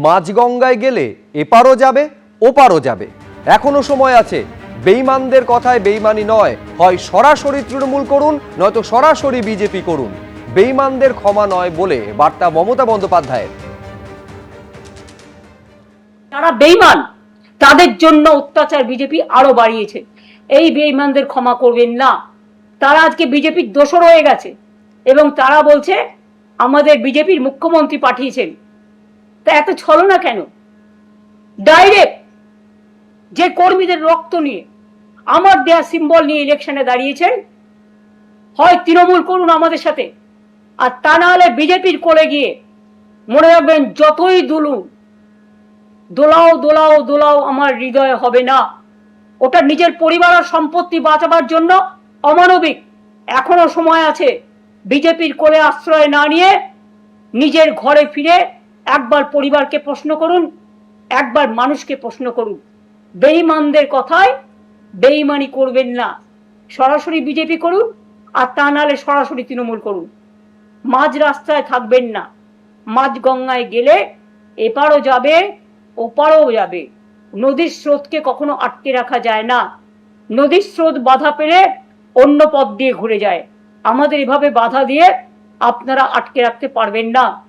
মাঝগঙ্গায় গেলে এপারও যাবে ওপারও যাবে। এখনো সময় আছে। বেঈমানদের কথায় বেঈমানি নয়, হয় সরাসরি তৃণমূল করুন নয়তো সরাসরি বিজেপি করুন। বেঈমানদের ক্ষমা নয় বলে বার্তা মমতা বন্দ্যোপাধ্যায়ের। যারা বেঈমান তাদের জন্য অত্যাচার বিজেপি আরো বাড়িয়েছে। এই বেঈমানদের ক্ষমা করবেন না। তারা আজকে বিজেপির দোসর হয়ে গেছে এবং তারা বলছে আমাদের বিজেপির মুখ্যমন্ত্রী পাঠিয়েছেন। তা এত ছলনা কেন? ডাইরেক্ট যে কর্মীদের রক্ত নিয়ে, আমার দেয়া সিম্বল নিয়ে ইলেকশনে দাঁড়িয়েছেন, হয় তৃণমূল করুন আমাদের সাথে, আর তা না হলে বিজেপির কোলে গিয়ে মনে রাখবেন যতই দুলুন, দোলাও দোলাও দোলাও আমার হৃদয়ে হবে না। ওটা নিজের পরিবার আর সম্পত্তি বাঁচাবার জন্য অমানবিক। এখনো সময় আছে। বিজেপির কোলে আশ্রয় না নিয়ে নিজের ঘরে ফিরে একবার পরিবারকে প্রশ্ন করুন, একবার মানুষকে প্রশ্ন করুন। বেঈমানদের কথায় বেঈমানি করবেন না। সরাসরি বিজেপি করুন, আর তা নাহলে সরাসরি তৃণমূল করুন। মাঝ রাস্তায় থাকবেন না। মাঝ গঙ্গায় গেলে এপারও যাবে ওপারও যাবে। নদীর স্রোতকে কখনো আটকে রাখা যায় না। নদীর স্রোত বাধা পেলে অন্য পথ দিয়ে ঘুরে যায়। আমাদের এভাবে বাধা দিয়ে আপনারা আটকে রাখতে পারবেন না।